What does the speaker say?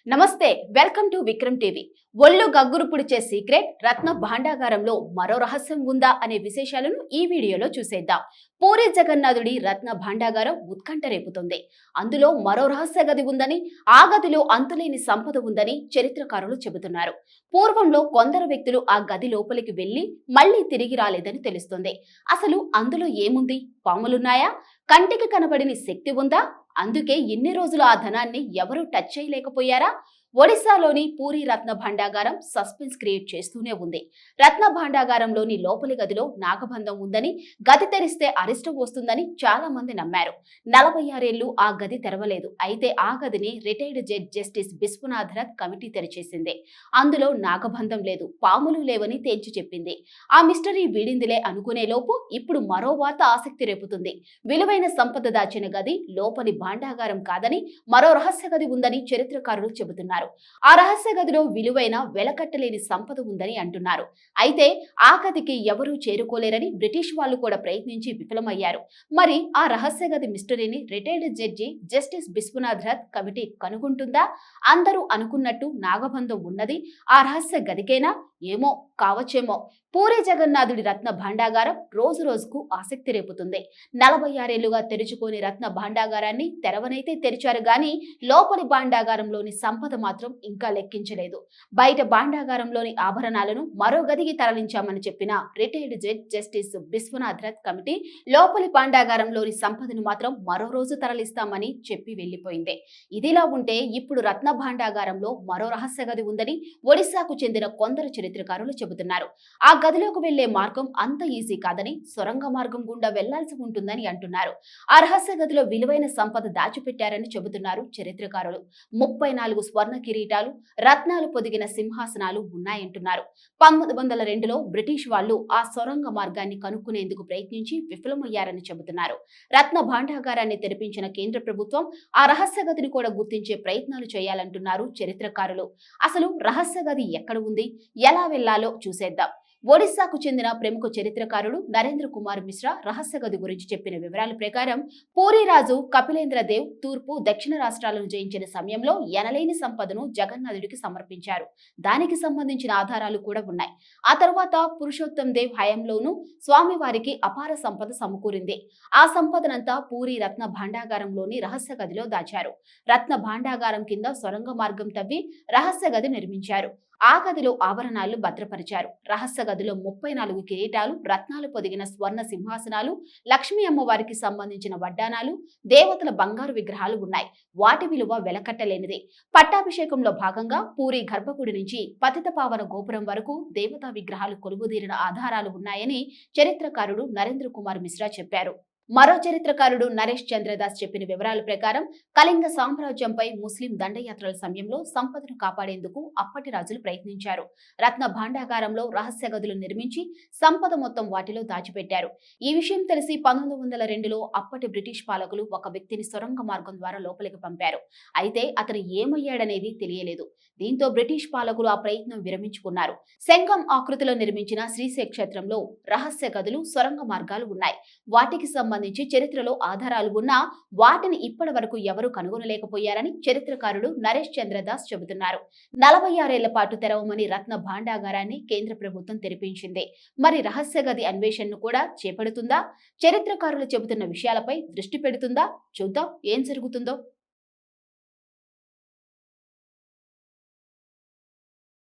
నమస్తే, welcome to Vikram TV. ఒళ్ళు గగ్గురు పుడిచే secret రత్న భాండాగారంలో మరో రహస్యం ఉందా అనే విశేషాలను ఈ వీడియోలో చూసేద్దాం. పూరి జగన్నాథుడి రత్న భాండాగారం ఉత్కంఠ రేపుతుంది. అందులో మరో రహస్య గది ఉందని, ఆ గదిలో అంతులేని సంపద ఉందని చరిత్రకారులు చెబుతున్నారు. పూర్వంలో కొందరు వ్యక్తులు ఆ గది లోపలికి వెళ్లి మళ్లీ తిరిగి రాలేదని తెలుస్తుంది. అసలు అందులో ఏముంది? పాములున్నాయా? కంటికి కనబడిని శక్తి ఉందా? అందుకే ఇన్ని రోజులు ఆ ధనాన్ని ఎవరూ టచ్ చేయలేకపోయారా? ఒడిశాలోని పూరి రత్న భాండాగారం సస్పెన్స్ క్రియేట్ చేస్తూనే ఉంది. రత్న భాండాగారంలోని లోపలి గదిలో నాగబంధం ఉందని, గది తెరిస్తే అరిష్టం వస్తుందని చాలా మంది నమ్మారు. 46 ఏళ్లు ఆ గది తెరవలేదు. అయితే ఆ గదిని రిటైర్డ్ జడ్జ్ జస్టిస్ బిశ్వనాథరథ్ కమిటీ తెరిచేసింది. అందులో నాగబంధం లేదు, పాములు లేవని తేల్చి చెప్పింది. ఆ మిస్టరీ వీడిందిలే అనుకునే లోపు ఇప్పుడు మరో వార్త ఆసక్తి రేపుతుంది. విలువైన సంపద దాచిన గది లోపలి భాండాగారం కాదని, మరో రహస్య గది ఉందని చరిత్రకారులు చెబుతున్నారు. ఆ రహస్య గదిలో విలువైన వెలకట్టలేని సంపద ఉందని అంటున్నారు. అయితే ఆ గదికి ఎవరూ చేరుకోలేరని బ్రిటిష్ వాళ్ళు కూడా ప్రయత్నించి విఫలమయ్యారు. మరి ఆ రహస్య గది మిస్టరీని రిటైర్డ్ జడ్జి జస్టిస్ బిశ్వనాథరథ్ కమిటీ కనుగొంటుందా? అందరూ అనుకున్నట్టు నాగబంధం ఉన్నది ఆ రహస్య గదికేనా? ఏమో, కావచ్చేమో. పూరి జగన్నాథుడి రత్న భాండాగారం రోజు రోజుకు ఆసక్తి రేపుతుంది. 46 ఏళ్లుగా తెరుచుకోని రత్న భాండాగారాన్ని తెరవనైతే తెరిచారు గాని లోపలి భాండాగారంలోని సంపద మాత్రం ఇంకా లెక్కించలేదు. బయట భాండాగారంలోని ఆభరణాలను మరో గదికి తరలించామని చెప్పిన రిటైర్డ్ జడ్జ్ జస్టిస్ బిశ్వనాథరథ్ కమిటీ లోపలి భాండాగారంలోని సంపదను మాత్రం మరో రోజు తరలిస్తామని చెప్పి వెళ్లిపోయింది. ఇదిలా ఉంటే ఇప్పుడు రత్న భాండాగారంలో మరో రహస్య గది ఉందని ఒడిశాకు చెందిన కొందరు చరిత్రకారులు చెబుతున్నారు. ఆ గదిలోకి వెళ్లే మార్గం అంత ఈజీ కాదని, సొరంగ మార్గం గుండా వెళ్లాల్సి ఉంటుందని అంటున్నారు. ఆ రహస్య గదిలో విలువైన సంపద దాచిపెట్టారని చెబుతున్నారు చరిత్రకారులు. 34 స్వర్ణ కిరీటాలు, రత్నాలు పొదిగిన సింహాసనాలు ఉన్నాయంటున్నారు. 1902లో బ్రిటిష్ వాళ్ళు ఆ సొరంగ మార్గాన్ని కనుక్కునేందుకు ప్రయత్నించి విఫలమయ్యారని చెబుతున్నారు. రత్న భాండాగారాన్ని తెరిపించిన కేంద్ర ప్రభుత్వం ఆ రహస్య గదిని కూడా గుర్తించే ప్రయత్నాలు చేయాలంటున్నారు చరిత్రకారులు. అసలు రహస్య గది ఎక్కడ ఉంది, ఎలా వెళ్లాలో చూసేద్దాం. ఒడిశాకు చెందిన ప్రముఖ చరిత్రకారుడు నరేంద్ర కుమార్ మిశ్రా రహస్య గది గురించి చెప్పిన వివరాల ప్రకారం పూరి రాజు కపిలేంద్ర దేవ్ తూర్పు, దక్షిణ రాష్ట్రాలను జయించిన సమయంలో ఎనలేని సంపదను జగన్నాథుడికి సమర్పించారు. దానికి సంబంధించిన ఆధారాలు కూడా ఉన్నాయి. ఆ తర్వాత పురుషోత్తం దేవ్ హయాంలోనూ స్వామివారికి అపార సంపద సమకూరింది. ఆ సంపదనంతా పూరి రత్న భాండాగారంలోని రహస్య గదిలో దాచారు. రత్న భాండాగారం కింద సొరంగ మార్గం తవ్వి రహస్య గది నిర్మించారు. ఆ గదిలో ఆభరణాలు భద్రపరిచారు. రహస్య గదిలో 34 కిరీటాలు, రత్నాలు పొదిగిన స్వర్ణ సింహాసనాలు, లక్ష్మీ అమ్మవారికి సంబంధించిన వడ్డానాలు, దేవతల బంగారు విగ్రహాలు ఉన్నాయి. వాటి విలువ వెలకట్టలేనిది. పట్టాభిషేకంలో భాగంగా పూరి గర్భగుడి నుంచి పతిత పావన గోపురం వరకు దేవతా విగ్రహాలు కొలువుదీరిన ఆధారాలు ఉన్నాయని చరిత్రకారుడు నరేంద్ర కుమార్ మిశ్రా చెప్పారు. మరో చరిత్రకారుడు నరేష్ చంద్రదాస్ చెప్పిన వివరాల ప్రకారం కళింగ సామ్రాజ్యంపై ముస్లిం దండయాత్రల సమయంలో సంపదను కాపాడేందుకు అప్పటి రాజులు ప్రయత్నించారు. రత్న భాండాగారంలో రహస్య గదులు నిర్మించి సంపద మొత్తం వాటిలో దాచిపెట్టారు. ఈ విషయం తెలిసి 1902లో అప్పటి బ్రిటిష్ పాలకులు ఒక వ్యక్తిని సొరంగ మార్గం ద్వారా లోపలికి పంపారు. అయితే అతను ఏమయ్యాడనేది తెలియలేదు. దీంతో బ్రిటిష్ పాలకులు ఆ ప్రయత్నం విరమించుకున్నారు. శంఖం ఆకృతిలో నిర్మించిన శ్రీశైల క్షేత్రంలో రహస్య గదులు, సొరంగ మార్గాలు ఉన్నాయి. వాటికి సంబంధించి చరిత్రలో ఆధారాలు ఉన్నా వాటిని ఇప్పటి వరకు ఎవరూ కనుగొనలేకపోయారని చరిత్రకారుడు నరేష్ చంద్రదాస్ చెబుతున్నారు. 46 ఏళ్ల పాటు తెరవమని రత్న భాండాగారాన్ని కేంద్ర ప్రభుత్వం తెరిపించింది. మరి రహస్య గది అన్వేషణను కూడా చేపడుతుందా? చరిత్రకారులు చెబుతున్న విషయాలపై దృష్టి పెడుతుందా? చూద్దాం ఏం జరుగుతుందో.